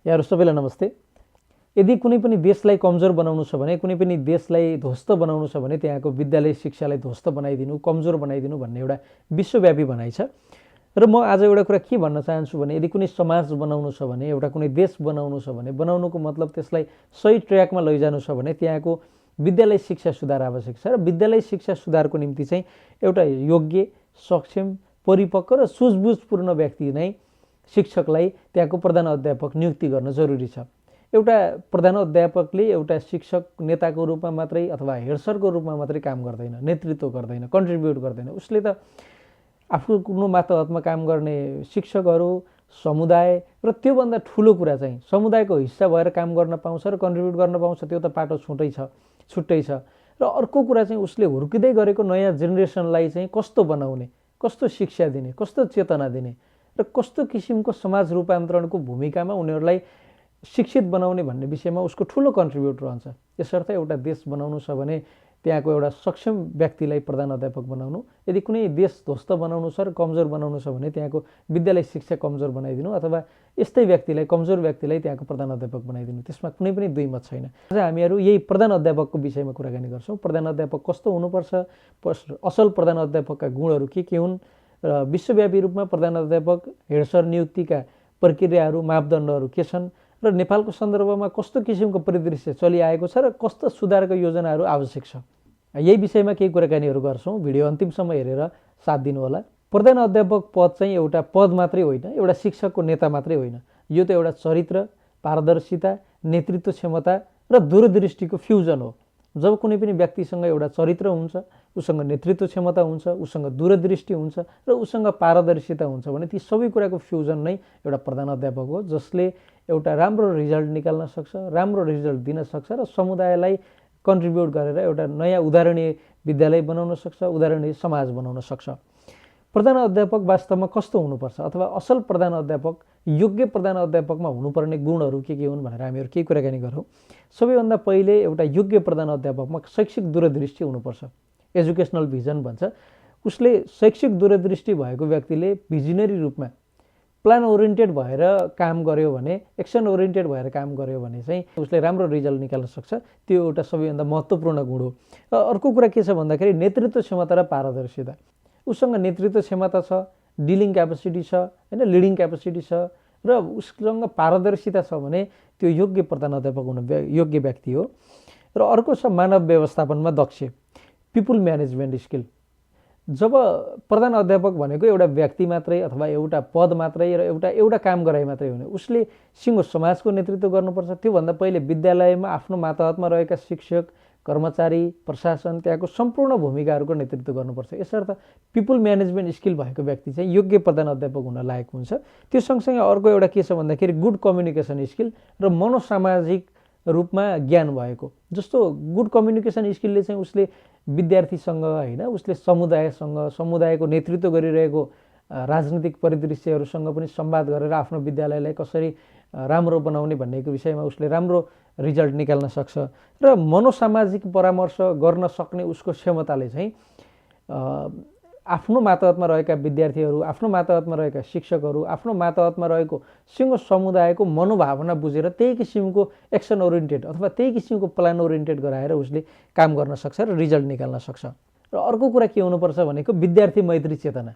यहाँहरु सबैलाई नमस्ते। यदि कुनै पनि देशलाई कमजोर बनाउनु छ भने, कुनै पनि देशलाई ध्वस्त बनाउनु छ भने त्यहाँको विद्यालय शिक्षालाई ध्वस्त बनाइदिनु, कमजोर बनाइदिनु भन्ने एउटा विश्वव्यापी भनाइ छ। र म आज एउटा कुरा के भन्न चाहन्छु भने यदि कुनै समाज बनाउनु छ भने, एउटा कुनै देश बनाउनु छ भने, बनाउनुको मतलब त्यसलाई सही ट्र्याकमा लैजानु छ भने त्यहाँको विद्यालय शिक्षा सुधार आवश्यक छ। र विद्यालय शिक्षा सुधारको निम्ति चाहिँ एउटा योग्य, सक्षम, परिपक्व र सुझबुझपूर्ण व्यक्ति नै शिक्षकलाई त्यहाँको प्रधान अध्यापक नियुक्ति गर्न जरुरी छ। एउटा प्रधान अध्यापकले एउटा शिक्षक नेताको रूपमा मात्रै अथवा हेडसरको रूपमा मात्रै काम गर्दैन, नेतृत्व गर्दैन, कन्ट्रिब्युट गर्दैन। उसले त आफ्नो मातहतमा काम गर्ने शिक्षकहरू, समुदाय र त्योभन्दा ठुलो कुरा चाहिँ समुदायको हिस्सा भएर काम गर्न पाउँछ र कन्ट्रिब्युट गर्न पाउँछ, त्यो त पाटो छुट्टै छ। र अर्को कुरा चाहिँ उसले हुर्किँदै गरेको नयाँ जेनेरेसनलाई चाहिँ कस्तो बनाउने, कस्तो शिक्षा दिने, कस्तो चेतना दिने र कस्तो किसिमको समाज रूपान्तरणको भूमिकामा उनीहरूलाई शिक्षित बनाउने भन्ने विषयमा उसको ठुलो कन्ट्रिब्युट रहन्छ। यसर्थ एउटा देश बनाउनु छ भने त्यहाँको एउटा सक्षम व्यक्तिलाई प्रधान अध्यापक बनाउनु, यदि कुनै देश ध्वस्त बनाउनु छ र कमजोर बनाउनु छ भने त्यहाँको विद्यालय शिक्षा कमजोर बनाइदिनु अथवा यस्तै व्यक्तिलाई, कमजोर व्यक्तिलाई त्यहाँको प्रधान अध्यापक बनाइदिनु, त्यसमा कुनै पनि दुई मत छैन। आज हामीहरू यही प्रधान अध्यापकको विषयमा कुराकानी गर्छौँ। प्रधान अध्यापक कस्तो हुनुपर्छ, असल प्रधान अध्यापकका गुणहरू के हुन् र विश्वव्यापी रूपमा प्रधान अध्यापक हेडसर नियुक्तिका प्रक्रियाहरू, मापदण्डहरू के छन् र नेपालको सन्दर्भमा कस्तो किसिमको परिदृश्य चलिआएको छ र कस्तो सुधारको योजनाहरू आवश्यक छ, यही विषयमा केही कुराकानीहरू गर्छौँ। भिडियो अन्तिमसम्म हेरेर साथ दिनुहोला। प्रधान अध्यापक पद चाहिँ एउटा पद मात्रै होइन, एउटा शिक्षकको नेता मात्रै होइन। यो त एउटा चरित्र, पारदर्शिता, नेतृत्व क्षमता र दूरदृष्टिको फ्युजन हो। जब कुनै पनि व्यक्तिसँग एउटा चरित्र हुन्छ, उसँग नेतृत्व क्षमता हुन्छ, उसँग दूरदृष्टि हुन्छ र उसँग पारदर्शिता हुन्छ भने ती सबै कुराको फ्युजन नै एउटा प्रधान अध्यापक हो, जसले एउटा राम्रो रिजल्ट निकाल्न सक्छ, राम्रो रिजल्ट दिन सक्छ र समुदायलाई कन्ट्रिब्युट गरेर एउटा नयाँ उदाहरणीय विद्यालय बनाउन सक्छ, उदाहरणीय समाज बनाउन सक्छ। प्रधान अध्यापक वास्तवमा कस्तो हुनुपर्छ अथवा असल प्रधान अध्यापक, योग्य प्रधान अध्यापकमा हुनुपर्ने गुणहरू के हुन् भनेर हामीहरू केही कुराकानी गरौँ। सबैभन्दा पहिले एउटा योग्य प्रधान अध्यापकमा शैक्षिक दूरदृष्टि हुनुपर्छ। एजुकेसनल भिजन भन्छ। उसले शैक्षिक दूरदृष्टि भएको व्यक्तिले भिजनरी रूपमा प्लान ओरिएन्टेड भएर काम गर्यो भने, एक्सन ओरिएन्टेड भएर काम गर्यो भने चाहिँ उसले राम्रो रिजल्ट निकाल्न सक्छ। त्यो एउटा सबैभन्दा महत्त्वपूर्ण गुण हो। र अर्को कुरा के छ भन्दाखेरि नेतृत्व क्षमता र पारदर्शिता। उसँग नेतृत्व क्षमता छ, डिलिङ क्यापेसिटी छ, हैन, लिडिङ क्यापेसिटी छ र उसँग पारदर्शिता छ भने त्यो योग्य प्रधान अध्यापक हुन योग्य व्यक्ति हो। र अर्को छ मानव व्यवस्थापनमा दक्ष, पिपुल म्यानेजमेन्ट स्किल। जब प्रधान अध्यापक भनेको एउटा व्यक्ति मात्रै अथवा एउटा पद मात्रै र एउटा काम गराइ मात्रै हुने, उसले सिङ्गो समाजको नेतृत्व गर्नुपर्छ। त्योभन्दा पहिले विद्यालयमा आफ्नो मातहतमा रहेका शिक्षक, कर्मचारी, प्रशासन, त्यहाँको सम्पूर्ण भूमिकाहरूको नेतृत्व गर्नुपर्छ। यसर्थ पिपुल म्यानेजमेन्ट स्किल भएको व्यक्ति चाहिँ योग्य प्रधान अध्यापक हुन लायक हुन्छ। त्यो सँगसँगै अर्को एउटा के छ भन्दाखेरि गुड कम्युनिकेसन स्किल र मनोसामाजिक रूपमा ज्ञान भएको। जस्तो गुड कम्युनिकेसन स्किलले चाहिँ उसले विद्यार्थीसँग, होइन, उसले समुदायसँग, समुदायको नेतृत्व गरिरहेको राजनीतिक परिदृश्यहरूसँग पनि संवाद गरेर आफ्नो विद्यालयलाई कसरी राम्रो बनाउने भन्नेको विषयमा उसले राम्रो रिजल्ट निकाल्न सक्छ। र मनोसामाजिक परामर्श गर्न सक्ने उसको क्षमताले चाहिँ आफ्नो मातहतमा रहेका विद्यार्थीहरू, आफ्नो मातहतमा रहेका शिक्षकहरू, आफ्नो मातहतमा रहेको सिङ्गो समुदायको मनोभावना बुझेर त्यही किसिमको एक्सन ओरिएन्टेड अथवा त्यही किसिमको प्लान ओरिएन्टेड गराएर उसले काम गर्न सक्छ र रिजल्ट निकाल्न सक्छ। र अर्को कुरा के हुनुपर्छ भनेको विद्यार्थी मैत्री चेतना,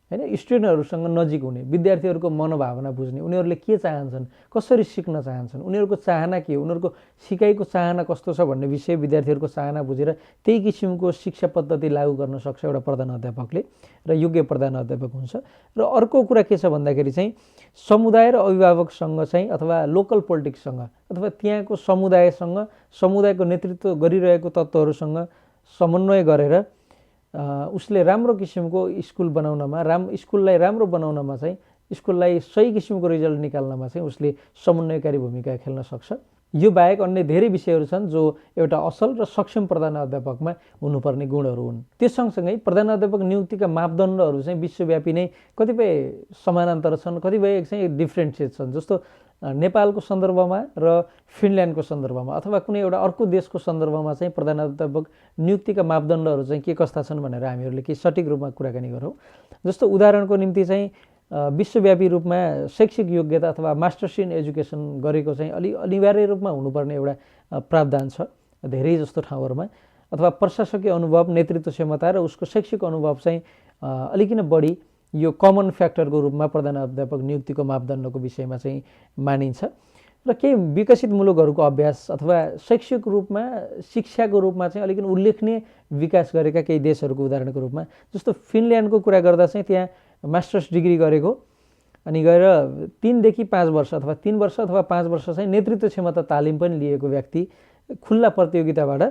हैन, स्टुडेन्टहरूसँग नजिक हुने, विद्यार्थीहरूको मनोभावना बुझ्ने, उनीहरूले के चाहन्छन्, कसरी सिक्न चाहन्छन्, उनीहरूको चाहना के हो, उनीहरूको सिकाइको चाहना कस्तो छ भन्ने विषय विद्यार्थीहरूको चाहना बुझेर त्यही किसिमको शिक्षा पद्धति लागू गर्न सक्छ एउटा प्रधान अध्यापकले र योग्य प्रधान अध्यापक हुन्छ। र अर्को कुरा के छ भन्दाखेरि चाहिँ समुदाय र अभिभावकसँग चाहिँ अथवा लोकल पोलिटिक्ससँग अथवा त्यहाँको समुदायसँग, समुदायको नेतृत्व गरिरहेको तत्त्वहरूसँग समन्वय गरेर उसले राम्रो किसिमको स्कुल बनाउनमा, स्कुललाई राम्रो बनाउनमा चाहिँ, स्कुललाई सही किसिमको रिजल्ट निकाल्नमा चाहिँ उसले समन्वयकारी भूमिका खेल्न सक्छ। यो बाहेक अन्य धेरै विषयहरू छन् जो एउटा असल र सक्षम प्रधान अध्यापकमा हुनुपर्ने गुणहरू हुन्। त्यस सँगसँगै प्रधान अध्यापक नियुक्तिका मापदण्डहरू चाहिँ विश्वव्यापी नै कतिपय समानान्तर छन्, कतिपय चाहिँ डिफ्रेन्सिएट छन्। जस्तो नेपालको सन्दर्भमा र फिनल्यान्डको सन्दर्भमा अथवा कुनै एउटा अर्को देशको सन्दर्भमा चाहिँ प्रधान अध्यापक नियुक्तिका मापदण्डहरू चाहिँ के कस्ता छन् भनेर हामीहरूले के सठिक रूपमा कुराकानी गरौँ। जस्तो उदाहरणको निम्ति चाहिँ विश्वव्यापी रूपमा शैक्षिक योग्यता अथवा मास्टर्स इन एजुकेसन गरेको चाहिँ अनिवार्य रूपमा हुनुपर्ने एउटा प्रावधान छ धेरै जस्तो ठाउँहरूमा, अथवा प्रशासकीय अनुभव, नेतृत्व क्षमता र उसको शैक्षिक अनुभव चाहिँ अलिकन बढी यो कमन फ्याक्टरको रूपमा प्रधान अध्यापक नियुक्तिको मापदण्डको विषयमा चाहिँ मानिन्छ। र केही विकसित मुलुकहरूको अभ्यास अथवा शैक्षिक रूपमा शिक्षाको रूपमा चाहिँ अलिकति उल्लेखनीय विकास गरेका केही देशहरूको उदाहरणको रूपमा जस्तो फिनल्यान्डको कुरा गर्दा चाहिँ त्यहाँ मास्टर्स डिग्री गरेको अनि गएर 3 देखि 5 वर्ष अथवा 3 वर्ष अथवा 5 वर्ष चाहिँ नेतृत्व क्षमता तालिम पनि लिएको व्यक्ति खुल्ला प्रतियोगिताबाट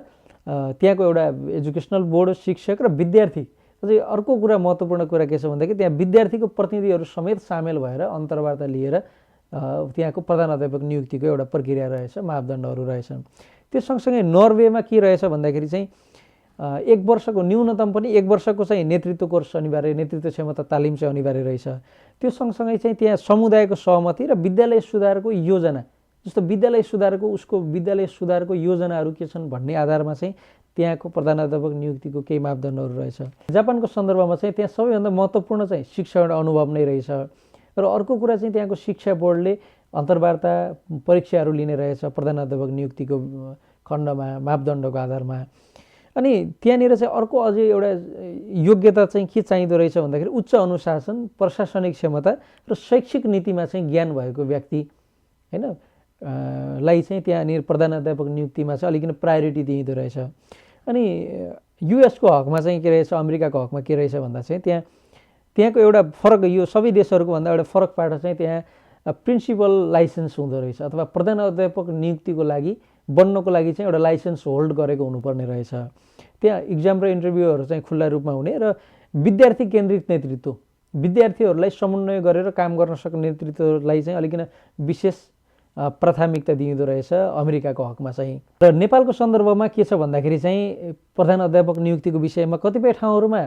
त्यहाँको एउटा एजुकेसनल बोर्ड, शिक्षक र विद्यार्थी, अझै अर्को कुरा महत्त्वपूर्ण कुरा के छ भन्दाखेरि त्यहाँ विद्यार्थीको प्रतिनिधिहरू समेत सामेल भएर अन्तर्वार्ता लिएर त्यहाँको प्रधान अध्यापक नियुक्तिको एउटा प्रक्रिया रहेछ, मापदण्डहरू रहेछन्। त्यो सँगसँगै नर्वेमा के रहेछ भन्दाखेरि चाहिँ 1 वर्षको न्यूनतम पनि 1 वर्षको चाहिँ नेतृत्व कोर्स अनिवार्य, नेतृत्व क्षमता तालिम चाहिँ अनिवार्य रहेछ। त्यो सँगसँगै चाहिँ त्यहाँ समुदायको सहमति र विद्यालय सुधारको योजना, जस्तो विद्यालय सुधारको उसको विद्यालय सुधारको योजनाहरू के छन् भन्ने आधारमा चाहिँ त्यहाँको प्रधानाध्यापक नियुक्तिको केही मापदण्डहरू रहेछ। जापानको सन्दर्भमा चाहिँ त्यहाँ सबैभन्दा महत्त्वपूर्ण चाहिँ शिक्षा एउटा अनुभव नै रहेछ। र अर्को कुरा चाहिँ त्यहाँको शिक्षा बोर्डले अन्तर्वार्ता परीक्षाहरू लिने रहेछ प्रधानाध्यापक नियुक्तिको खण्डमा मापदण्डको आधारमा। अनि त्यहाँनिर चाहिँ अर्को अझै एउटा योग्यता चाहिँ के चाहिँदो रहेछ भन्दाखेरि उच्च अनुशासन, प्रशासनिक क्षमता र शैक्षिक नीतिमा चाहिँ ज्ञान भएको व्यक्ति हैन लाई चाहिँ त्यहाँनिर प्रधानाध्यापक नियुक्तिमा चाहिँ अलिकति प्रायोरिटी दिइँदो रहेछ। अनि युएसको हकमा चाहिँ के रहेछ, अमेरिकाको हकमा के रहेछ भन्दा चाहिँ त्यहाँको एउटा फरक, यो सबै देशहरूको भन्दा एउटा फरक पाटो चाहिँ त्यहाँ प्रिन्सिपल लाइसेन्स हुँदो रहेछ अथवा प्रधान अध्यापक नियुक्तिको लागि बन्नको लागि चाहिँ एउटा लाइसेन्स होल्ड गरेको हुनुपर्ने रहेछ। त्यहाँ इक्जाम र इन्टरभ्यूहरू चाहिँ खुल्ला रूपमा हुने र विद्यार्थी केन्द्रित नेतृत्व, विद्यार्थीहरूलाई समन्वय गरेर काम गर्न सक्ने नेतृत्वलाई चाहिँ अलिकति विशेष प्राथमिकता दिइँदो रहेछ अमेरिकाको हकमा चाहिँ। र नेपालको सन्दर्भमा के छ भन्दाखेरि चाहिँ प्रधान अध्यापक नियुक्तिको विषयमा कतिपय ठाउँहरूमा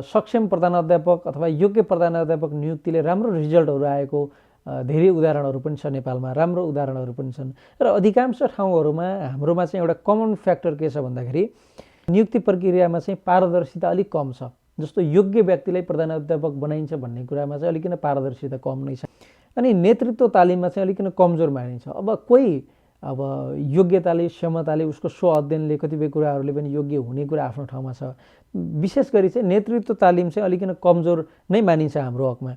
सक्षम प्रधानाध्यापक अथवा योग्य प्रधानाध्यापक नियुक्तिले राम्रो रिजल्टहरू आएको धेरै उदाहरणहरू पनि छ नेपालमा, राम्रो उदाहरणहरू पनि छन्। र अधिकांश ठाउँहरूमा हाम्रोमा चाहिँ एउटा कमन फ्याक्टर के छ भन्दाखेरि नियुक्ति प्रक्रियामा चाहिँ पारदर्शिता अलिक कम छ। जस्तो योग्य व्यक्तिलाई प्रधानाध्यापक बनाइन्छ भन्ने कुरामा चाहिँ अलिकति पारदर्शिता कम नै छ। अनि नेतृत्व तालिममा चाहिँ अलिकति कमजोर मानिन्छ। अब कोही योग्यताले, क्षमताले, उसको स्व अध्ययनले, कतिपय कुराहरूले पनि योग्य हुने कुरा आफ्नो ठाउँमा छ। विशेष गरी चाहिँ नेतृत्व तालिम चाहिँ अलिकति कमजोर नै मानिन्छ हाम्रो हकमा।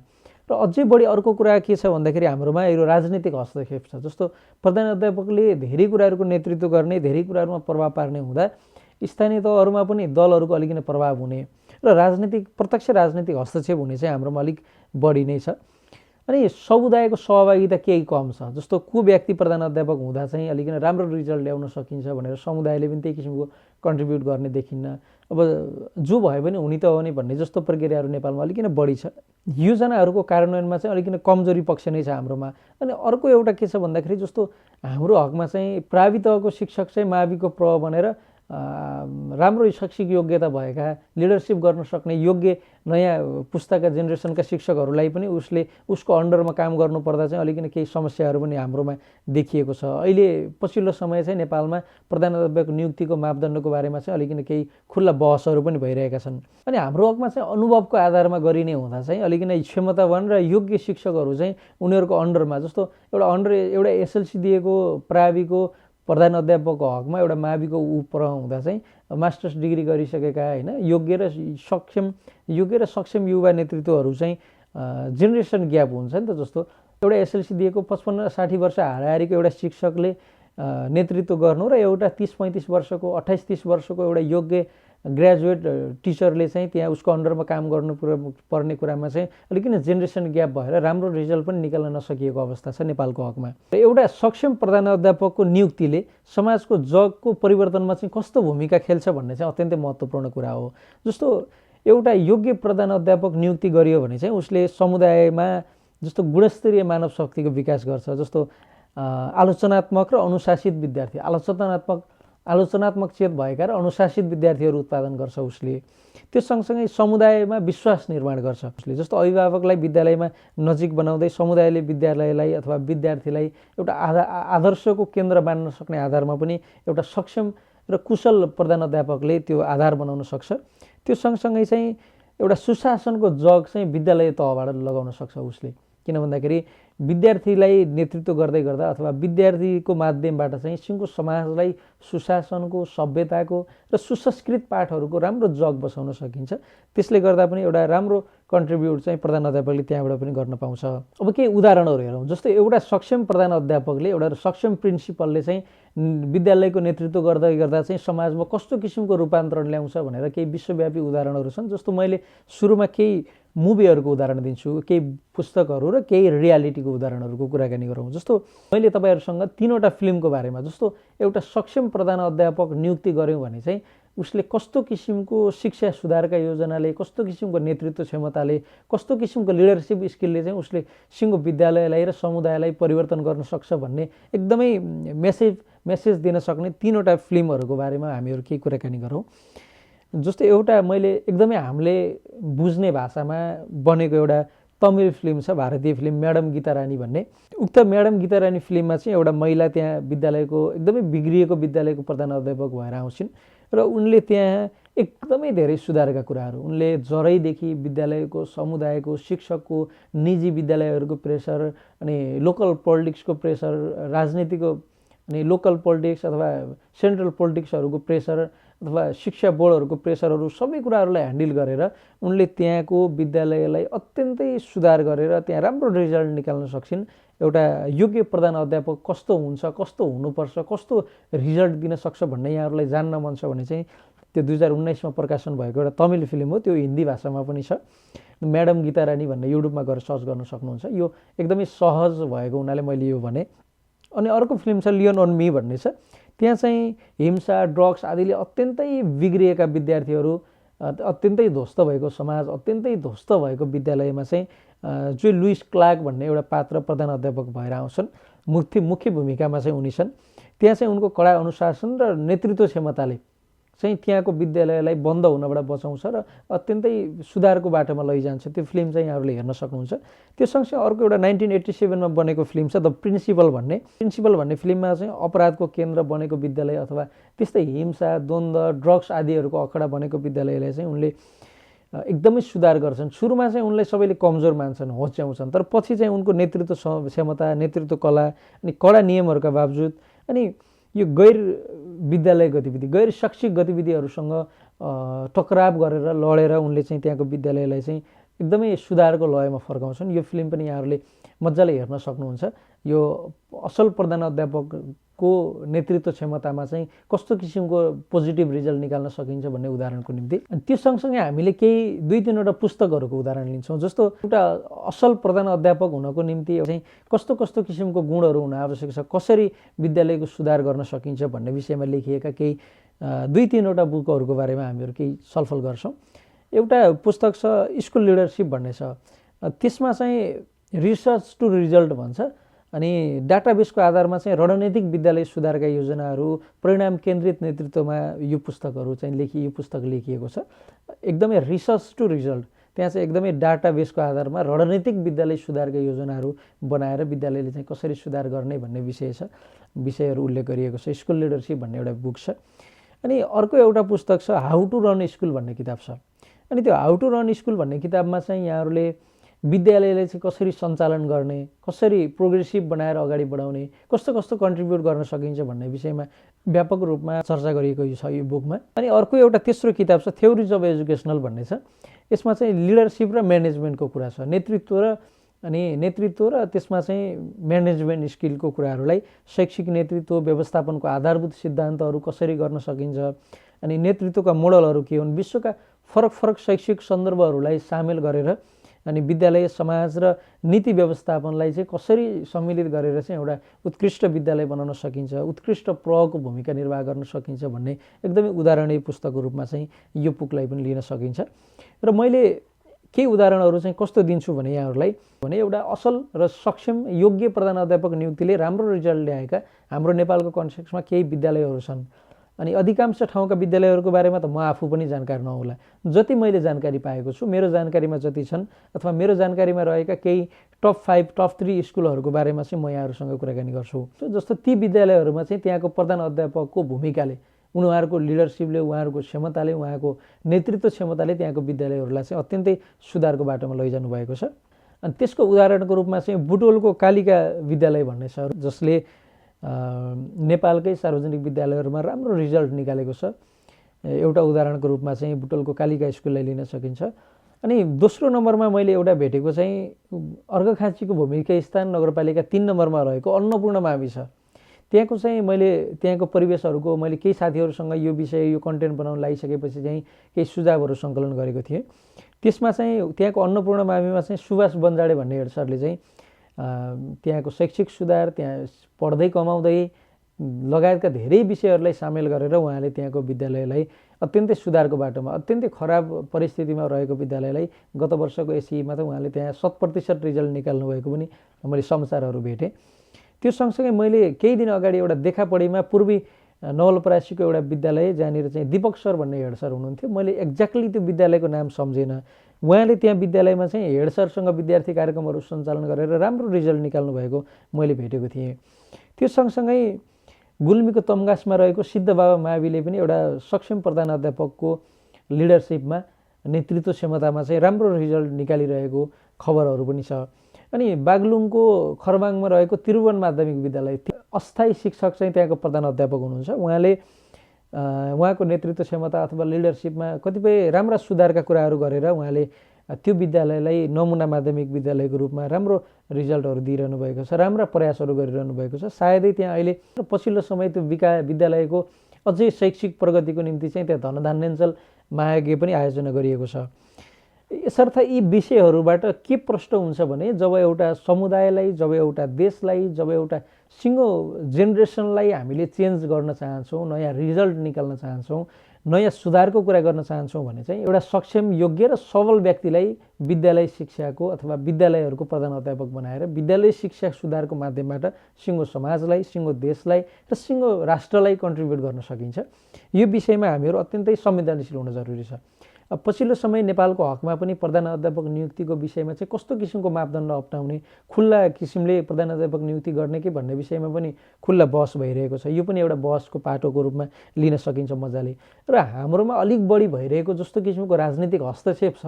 र अझै बढी अर्को कुरा के छ भन्दाखेरि हाम्रोमा यो राजनीतिक हस्तक्षेप छ। जस्तो प्रधान अध्यापकले धेरै कुराहरूको नेतृत्व गर्ने, धेरै कुराहरूमा प्रभाव पार्ने हुँदा स्थानीय तहहरूमा पनि दलहरूको अलिकति प्रभाव हुने र प्रत्यक्ष राजनीतिक हस्तक्षेप हुने चाहिँ हाम्रोमा अलिक बढी नै छ। अनि समुदायको सहभागिता केही कम छ। जस्तो को व्यक्ति प्रधान अध्यापक हुँदा चाहिँ अलिकति राम्रो रिजल्ट ल्याउन सकिन्छ भनेर समुदायले पनि त्यही किसिमको कन्ट्रिब्युट गर्ने देखिन्न। अब जो भए पनि हुने त हो नि भन्ने जस्तो प्रक्रियाहरू नेपालमा अलिकति बढी छ। योजनाहरूको कार्यान्वयनमा चाहिँ अलिकति कमजोरी पक्ष नै छ हाम्रोमा। अनि अर्को एउटा के छ भन्दाखेरि जस्तो हाम्रो हकमा चाहिँ प्रावि तहको शिक्षक चाहिँ माविको प्र भनेर राम्रो शैक्षिक योग्यता भएका, लिडरसिप गर्न सक्ने योग्य नयाँ पुस्ताका जेनेरेसनका शिक्षकहरूलाई पनि उसको अन्डरमा काम गर्नुपर्दा चाहिँ अलिकति केही समस्याहरू पनि हाम्रोमा देखिएको छ। अहिले पछिल्लो समय चाहिँ नेपालमा प्रधान अध्यापक नियुक्तिको मापदण्डको बारेमा चाहिँ अलिकति केही खुल्ला बहसहरू पनि भइरहेका छन्। अनि हाम्रो हकमा चाहिँ अनुभवको आधारमा गरिने हुँदा चाहिँ अलिकति क्षमतावान र योग्य शिक्षकहरू चाहिँ उनीहरूको अन्डरमा, जस्तो एउटा एसएलसी दिएको प्राविको प्रधान अध्यापकको हकमा एउटा माविको उपर हुँदा चाहिँ मास्टर्स डिग्री गरिसकेका होइन योग्य र सक्षम युवा नेतृत्वहरू चाहिँ जेनेरेसन ग्याप हुन्छ नि त। जस्तो एउटा एसएलसी दिएको 55-60 वर्ष हाराहारीको एउटा शिक्षकले नेतृत्व गर्नु र एउटा 30-35 वर्षको 28-30 वर्षको एउटा योग्य ग्रेजुएट टिचरले चाहिँ त्यहाँ उसको अन्डरमा काम गर्नु पर्ने कुरामा चाहिँ अलिकति जेनेरेसन ग्याप भएर राम्रो रिजल्ट पनि निकाल्न नसकिएको अवस्था छ नेपालको हकमा। र एउटा सक्षम प्रधानाध्यापकको नियुक्तिले समाजको जगको परिवर्तनमा चाहिँ कस्तो भूमिका खेल्छ भन्ने चाहिँ अत्यन्तै महत्त्वपूर्ण कुरा हो। जस्तो एउटा योग्य प्रधानाध्यापक नियुक्ति गरियो भने चाहिँ उसले समुदायमा जस्तो गुणस्तरीय मानव शक्तिको विकास गर्छ। जस्तो आलोचनात्मक र अनुशासित विद्यार्थी, आलोचनात्मक चेत भएका र अनुशासित विद्यार्थीहरू उत्पादन गर्छ उसले। त्यो सँगसँगै समुदायमा विश्वास निर्माण गर्छ उसले। जस्तो अभिभावकलाई विद्यालयमा नजिक बनाउँदै समुदायले विद्यालयलाई अथवा विद्यार्थीलाई एउटा आदर्शको केन्द्र मान्न सक्ने आधारमा पनि एउटा सक्षम र कुशल प्रधान अध्यापकले त्यो आधार बनाउन सक्छ। त्यो सँगसँगै चाहिँ एउटा सुशासनको जग चाहिँ विद्यालय तहबाट लगाउन सक्छ उसले। किन भन्दाखेरि विद्यार्थीलाई नेतृत्व गर्दै गर्दा अथवा विद्यार्थीको माध्यमबाट चाहिँ सिङ्गो समाजलाई सुशासनको, सभ्यताको र सुसंस्कृत पाठहरूको राम्रो जग बसाउन सकिन्छ। त्यसले गर्दा पनि एउटा राम्रो कन्ट्रिब्युट चाहिँ प्रधान अध्यापकले त्यहाँबाट पनि गर्न पाउँछ। अब केही उदाहरणहरू हेरौँ। जस्तै एउटा सक्षम प्रधान अध्यापकले, एउटा सक्षम प्रिन्सिपलले चाहिँ विद्यालयको नेतृत्व गर्दै गर्दा चाहिँ समाजमा कस्तो किसिमको रूपान्तरण ल्याउँछ भनेर केही विश्वव्यापी उदाहरणहरू छन्। जस्तो मैले सुरुमा केही मुभीहरूको उदाहरण दिन्छु, केही पुस्तकहरू र केही रियालिटीको उदाहरणहरूको कुराकानी गरौँ। जस्तो मैले तपाईँहरूसँग 3वटा फिल्मको बारेमा, जस्तो एउटा सक्षम प्रधान अध्यापक नियुक्ति गऱ्यौँ भने चाहिँ उसले कस्तो किसिमको शिक्षा सुधारका योजनाले, कस्तो किसिमको नेतृत्व क्षमताले, कस्तो किसिमको लिडरसिप स्किलले चाहिँ उसले सिङ्गो विद्यालयलाई र समुदायलाई परिवर्तन गर्न सक्छ भन्ने एकदमै मेसेज दिन सक्ने 3वटा फिल्महरूको बारेमा हामीहरू केही कुराकानी गरौँ। जस्तै एउटा मैले एकदमै हामीले बुझ्ने भाषामा बनेको एउटा तमिल फिल्म छ, भारतीय फिल्म म्याडम गीता रानी भन्ने। उक्त म्याडम गीता रानी फिल्ममा चाहिँ एउटा महिला त्यहाँ विद्यालयको, एकदमै बिग्रिएको विद्यालयको प्रधान अध्यापक भएर आउँछिन् र उनले त्यहाँ एकदमै धेरै सुधारका कुराहरू, उनले जरैदेखि विद्यालयको, समुदायको, शिक्षकको, निजी विद्यालयहरूको प्रेसर, अनि लोकल पोलिटिक्सको प्रेसर, राजनीतिको अनि लोकल पोलिटिक्स अथवा सेन्ट्रल पोलिटिक्सहरूको प्रेसर अथवा शिक्षा बोर्डहरूको प्रेसरहरू, सबै कुराहरूलाई ह्यान्डल गरेर उनले त्यहाँको विद्यालयलाई अत्यन्तै सुधार गरेर त्यहाँ राम्रो रिजल्ट निकाल्न सक्छिन्। एउटा योग्य प्रधान अध्यापक कस्तो हुन्छ, कस्तो हुनुपर्छ, कस्तो रिजल्ट दिन सक्छ भन्ने यहाँहरूलाई जान्न मन छ भने चाहिँ त्यो 2019मा प्रकाशन भएको एउटा तमिल फिल्म हो, त्यो हिन्दी भाषामा पनि छ। म्याडम गीता रानी भन्ने युट्युबमा गएर सर्च गर्न सक्नुहुन्छ। यो एकदमै सहज भएको हुनाले मैले यो भने। अनि अर्को फिल्म छ लियोन अन मी भन्ने छ। त्यहाँ चाहिँ हिंसा, ड्रग्स आदिले अत्यन्तै बिग्रिएका विद्यार्थीहरू, अत्यन्तै ध्वस्त भएको समाज, अत्यन्तै ध्वस्त भएको विद्यालयमा चाहिँ जो लुइस क्लार्क भन्ने एउटा पात्र प्रधान अध्यापक भएर आउँछन्। मुख्य भूमिकामा चाहिँ उनी छन्। त्यहाँ चाहिँ उनको कडा अनुशासन र नेतृत्व क्षमताले चाहिँ त्यहाँको विद्यालयलाई बन्द हुनबाट बचाउँछ र अत्यन्तै सुधारको बाटोमा लैजान्छ। त्यो फिल्म चाहिँ यहाँहरूले हेर्न सक्नुहुन्छ। त्यो सँगसँगै अर्को एउटा 1987मा बनेको फिल्म छ द प्रिन्सिपल भन्ने। प्रिन्सिपल भन्ने फिल्ममा चाहिँ अपराधको केन्द्र बनेको विद्यालय अथवा त्यस्तै हिंसा, द्वन्द्व, ड्रग्स आदिहरूको अखडा बनेको विद्यालयलाई चाहिँ उनले एकदमै सुधार गर्छन्। सुरुमा चाहिँ उनलाई सबैले कमजोर मान्छन्, होच्याउँछन्, तर पछि चाहिँ उनको नेतृत्व क्षमता, नेतृत्व कला अनि कडा नियमहरूका बावजुद अनि यो गैर विद्यालय गतिविधि, गैर शैक्षिक गतिविधिहरूसँग टकराव गरेर लडेर उनले चाहिँ त्यहाँको विद्यालयलाई चाहिँ एकदमै सुधारको लयमा फर्काउँछन्। यो फिल्म पनि यहाँहरूले मजाले हेर्न सक्नुहुन्छ। यो असल प्रधान अध्यापकको नेतृत्व क्षमतामा चाहिँ कस्तो किसिमको पोजिटिभ रिजल्ट निकाल्न सकिन्छ भन्ने उदाहरणको निम्ति। अनि त्यो सँगसँगै हामीले केही 2-3वटा पुस्तकहरूको उदाहरण लिन्छौँ। जस्तो एउटा असल प्रधान अध्यापक हुनको निम्ति चाहिँ कस्तो कस्तो किसिमको गुणहरू हुन आवश्यक छ, कसरी विद्यालयको सुधार गर्न सकिन्छ भन्ने विषयमा लेखिएका केही 2-3वटा बुकहरूको बारेमा हामीहरू केही छलफल गर्छौँ। एउटा पुस्तक छ स्कुल लिडरसिप भन्ने छ। त्यसमा चाहिँ रिसर्च टु रिजल्ट भन्छ। अनि डाटाबेसको आधारमा चाहिँ रणनीतिक विद्यालय सुधारका योजनाहरू, परिणाम केन्द्रित नेतृत्वमा यो पुस्तक लेखिएको छ। एकदमै रिसर्च टु रिजल्ट, त्यहाँ चाहिँ एकदमै डाटाबेसको आधारमा रणनीतिक विद्यालय सुधारका योजनाहरू बनाएर विद्यालयले चाहिँ कसरी सुधार गर्ने भन्ने विषयहरू उल्लेख गरिएको छ। स्कुल लिडरसिप भन्ने एउटा बुक छ। अनि अर्को एउटा पुस्तक छ हाउ टु रन स्कुल भन्ने किताब छ। अनि त्यो हाउ टु रन स्कुल भन्ने किताबमा चाहिँ यहाँहरूले विद्यालयले चाहिँ कसरी सञ्चालन गर्ने, कसरी प्रोग्रेसिभ बनाएर अगाडि बढाउने, कस्तो कस्तो कन्ट्रिब्युट गर्न सकिन्छ भन्ने विषयमा व्यापक रूपमा चर्चा गरिएको छ यो बुकमा। अनि अर्को एउटा तेस्रो किताब छ थ्योरिज अफ एजुकेसनल भन्ने छ। यसमा चाहिँ लिडरसिप र म्यानेजमेन्टको कुरा छ, नेतृत्व र त्यसमा चाहिँ म्यानेजमेन्ट स्किलको कुराहरूलाई, शैक्षिक नेतृत्व व्यवस्थापनको आधारभूत सिद्धान्तहरू कसरी गर्न सकिन्छ, अनि नेतृत्वका मोडलहरू के हुन्, विश्वका फरक शैक्षिक सन्दर्भहरूलाई सामेल गरेर अनि विद्यालय, समाज र नीति व्यवस्थापनलाई चाहिँ कसरी सम्मिलित गरेर चाहिँ एउटा उत्कृष्ट विद्यालय बनाउन सकिन्छ, उत्कृष्ट प्रहको भूमिका निर्वाह गर्न सकिन्छ भन्ने एकदमै उदाहरणीय पुस्तकको रूपमा चाहिँ यो बुकलाई पनि लिन सकिन्छ। र मैले केही उदाहरणहरू चाहिँ कस्तो दिन्छु भने यहाँहरूलाई भने एउटा असल र सक्षम योग्य प्रधान अध्यापक नियुक्तिले राम्रो रिजल्ट ल्याएका हाम्रो नेपालको कन्टेक्स्टमा केही विद्यालयहरू छन्। अनि अधिकांश ठाउँका विद्यालयहरूको बारेमा त म आफू पनि जानकार नहोला, जति मैले जानकारी पाएको छु, मेरो जानकारीमा जति छन् अथवा मेरो जानकारीमा रहेका केही टप 5, टप 3 स्कुलहरूको बारेमा चाहिँ म यहाँहरूसँग कुराकानी गर्छु। जस्तो ती विद्यालयहरूमा चाहिँ त्यहाँको प्रधान अध्यापकको भूमिकाले उहाँहरूको लिडरसिपले, उहाँहरूको क्षमताले, उहाँको नेतृत्व क्षमताले त्यहाँको विद्यालयहरूलाई चाहिँ अत्यन्तै सुधारको बाटोमा लैजानु भएको छ। अनि त्यसको उदाहरणको रूपमा चाहिँ बुटवलको कालिका विद्यालय भन्ने छ, जसले नेपालकै सार्वजनिक विद्यालयहरूमा राम्रो रिजल्ट निकालेको छ। एउटा उदाहरणको रूपमा चाहिँ बुटवलको कालिका स्कुललाई लिन सकिन्छ। अनि दोस्रो नम्बरमा मैले एउटा भेटेको चाहिँ अर्घाखाँचीको भूमिका स्थान नगरपालिका 3 नम्बरमा रहेको अन्नपूर्ण मावि छ। त्यहाँको चाहिँ मैले त्यहाँको परिवेशहरूको मैले केही साथीहरूसँग यो विषय, यो कन्टेन्ट बनाउन लागिसकेपछि चाहिँ केही सुझावहरू सङ्कलन गरेको थिएँ। त्यसमा चाहिँ त्यहाँको अन्नपूर्ण माविमा चाहिँ सुभाष बन्जाडे भन्ने हेड सरले चाहिँ त्यहाँको शैक्षिक सुधार, त्यहाँ पढ्दै कमाउँदै लगायतका धेरै विषयहरूलाई सामेल गरेर उहाँले त्यहाँको विद्यालयलाई अत्यन्तै सुधारको बाटोमा, अत्यन्तै खराब परिस्थितिमा रहेको विद्यालयलाई गत वर्षको एसईमा त उहाँले त्यहाँ 100% रिजल्ट निकाल्नु भएको पनि मैले समाचारहरू भेटेँ। त्यो सँगसँगै मैले केही दिन अगाडि एउटा देखापडीमा पूर्वी नवलपरासीको एउटा विद्यालय, जहाँनिर चाहिँ दीपक सर भन्ने हेड सर हुनुहुन्थ्यो, मैले एक्ज्याक्टली त्यो विद्यालयको नाम सम्झिनँ। उहाँले त्यहाँ विद्यालयमा चाहिँ हेड सरसँग विद्यार्थी कार्यक्रमहरू सञ्चालन गरेर राम्रो रिजल्ट निकाल्नु भएको मैले भेटेको थिएँ। त्यो सँगसँगै गुल्मीको तमगासमा रहेको सिद्धबाबा माविले पनि एउटा सक्षम प्रधान अध्यापकको लिडरसिपमा, नेतृत्व क्षमतामा चाहिँ राम्रो रिजल्ट निकालिरहेको खबरहरू पनि छ। अनि बागलुङको खरबाङमा रहेको त्रिभुवन माध्यमिक विद्यालय, अस्थायी शिक्षक चाहिँ त्यहाँको प्रधान अध्यापक हुनुहुन्छ। उहाँले उहाँको नेतृत्व क्षमता अथवा लिडरसिपमा कतिपय राम्रा सुधारका कुराहरू गरेर उहाँले त्यो विद्यालयलाई नमुना माध्यमिक विद्यालयको रूपमा राम्रो रिजल्टहरू दिइरहनु भएको छ, राम्रा प्रयासहरू गरिरहनु भएको छ। सायदै त्यहाँ अहिले पछिल्लो समय त्यो विद्यालयको अझै शैक्षिक प्रगतिको निम्ति चाहिँ त्यहाँ धनधान्याञ्चल महायज्ञ पनि आयोजना गरिएको छ। यसर्थ यी विषयहरूबाट के प्रष्ट हुन्छ भने, जब एउटा समुदायलाई, जब एउटा देशलाई, जब एउटा सिङ्गो जेनेरेसनलाई हामीले चेन्ज गर्न चाहन्छौँ, नयाँ रिजल्ट निकाल्न चाहन्छौँ, नयाँ सुधारको कुरा गर्न चाहन्छौँ भने चाहिँ एउटा सक्षम, योग्य र सबल व्यक्तिलाई विद्यालय शिक्षाको अथवा विद्यालयहरूको प्रधान अध्यापक बनाएर विद्यालय शिक्षा सुधारको माध्यमबाट सिङ्गो समाजलाई, सिङ्गो देशलाई र सिङ्गो राष्ट्रलाई कन्ट्रिब्युट गर्न सकिन्छ। यो विषयमा हामीहरू अत्यन्तै संवेदनशील हुन जरुरी छ। पछिल्लो समय नेपालको हकमा पनि प्रधान अध्यापक नियुक्तिको विषयमा चाहिँ कस्तो किसिमको मापदण्ड अपनाउने, खुल्ला किसिमले प्रधान अध्यापक नियुक्ति गर्ने कि भन्ने विषयमा पनि खुल्ला बहस भइरहेको छ। यो पनि एउटा बहसको पाटोको रूपमा लिन सकिन्छ मजाले। र हाम्रोमा अलिक बढी भइरहेको जस्तो किसिमको राजनीतिक हस्तक्षेप छ,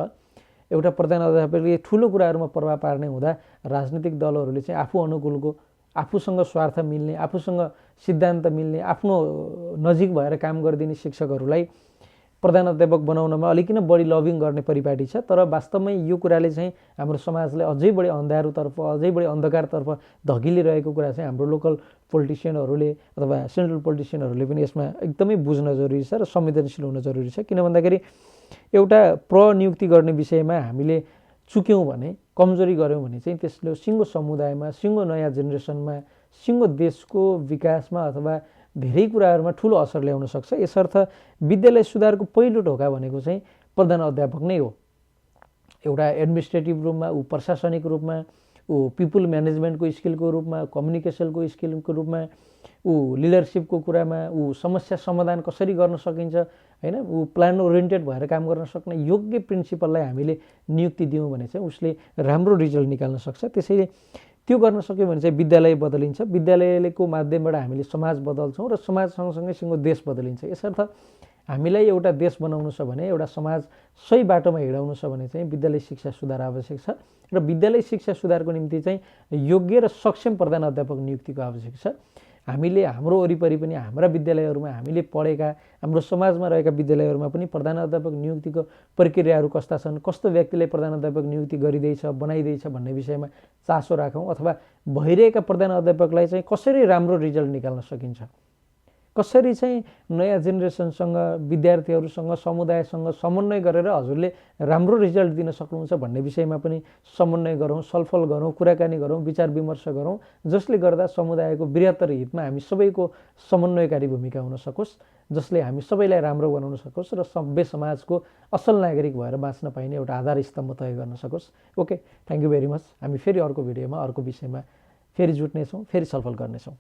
एउटा प्रधान अध्यापकले ठुलो कुराहरूमा प्रभाव पार्ने हुँदा राजनीतिक दलहरूले चाहिँ आफू अनुकूलको, आफूसँग स्वार्थ मिल्ने, आफूसँग सिद्धान्त मिल्ने, आफ्नो नजिक भएर काम गरिदिने शिक्षकहरूलाई प्रधान अध्यापक बनाउनमा अलिकन बढी लबिङ गर्ने परिपाटी छ। तर वास्तवमै यो कुराले चाहिँ हाम्रो समाजलाई अझै बढी अन्धारोतर्फ, अझै बढी अन्धकारतर्फ धकिलिरहेको कुरा चाहिँ हाम्रो लोकल पोलिटिसियनहरूले अथवा सेन्ट्रल पोलिटिसियनहरूले पनि यसमा एकदमै बुझ्न जरुरी छ र संवेदनशील हुन जरुरी छ। किन भन्दाखेरि एउटा प्रनियुक्ति गर्ने विषयमा हामीले चुक्यौँ भने, कमजोरी गऱ्यौँ भने चाहिँ त्यसले सिङ्गो समुदायमा, सिङ्गो नयाँ जेनेरेसनमा, सिङ्गो देशको विकासमा अथवा धेरै कुराहरूमा ठुलो असर ल्याउन सक्छ। यसर्थ विद्यालय सुधारको पहिलो ढोका भनेको चाहिँ प्रधान अध्यापक नै हो। एउटा एडमिनिस्ट्रेटिभ रूपमा, ऊ प्रशासनिक रूपमा, ऊ पिपुल म्यानेजमेन्टको स्किलको रूपमा, कम्युनिकेसनको स्किलको रूपमा, ऊ लिडरसिपको कुरामा, ऊ समस्या समाधान कसरी गर्न सकिन्छ, होइन, ऊ प्लान ओरिएन्टेड भएर काम गर्न सक्ने योग्य प्रिन्सिपललाई हामीले नियुक्ति दियौँ भने चाहिँ उसले राम्रो रिजल्ट निकाल्न सक्छ। त्यसैले त्यो गर्न सक्यो भने चाहिँ विद्यालय बदलिन्छ। विद्यालयको माध्यमबाट हामीले समाज बदल्छौँ र समाज सँगसँगै सिङ्गो देश बदलिन्छ। यसर्थ हामीलाई एउटा देश बनाउनु छ भने, एउटा समाज सही बाटोमा हिँडाउनु छ भने चाहिँ विद्यालय शिक्षा सुधार आवश्यक छ र विद्यालय शिक्षा सुधारको निम्ति चाहिँ योग्य र सक्षम प्रधान अध्यापक नियुक्तिको आवश्यक छ। हामीले हाम्रो वरिपरि पनि हाम्रा विद्यालयहरूमा हामीले पढेका, हाम्रो समाजमा रहेका विद्यालयहरूमा पनि प्रधान अध्यापक नियुक्तिको प्रक्रियाहरू कस्ता छन्, कस्तो व्यक्तिलाई प्रधान अध्यापक नियुक्ति गरिँदैछ, बनाइँदैछ भन्ने विषयमा चासो राखौँ। अथवा भइरहेका प्रधान अध्यापकलाई चाहिँ कसरी राम्रो रिजल्ट निकाल्न सकिन्छ, कसरी चाहिँ नयाँ जेनेरेसनसँग, विद्यार्थीहरूसँग, समुदायसँग समन्वय गरेर हजुरले राम्रो रिजल्ट दिन सक्नुहुन्छ भन्ने विषयमा पनि समन्वय गरौँ, छलफल गरौँ, कुराकानी गरौँ, विचार विमर्श गरौँ, जसले गर्दा समुदायको बृहत्तर हितमा हामी सबैको समन्वयकारी भूमिका हुन सकोस्, जसले हामी सबैलाई राम्रो बनाउन सकोस् र सभ्य समाजको असल नागरिक भएर बाँच्न पाइने एउटा आधार स्तम्भ तय गर्न सकोस्। Okay, thank you very much. हामी फेरि अर्को भिडियोमा अर्को विषयमा फेरि जुट्नेछौँ, फेरि छलफल गर्नेछौँ।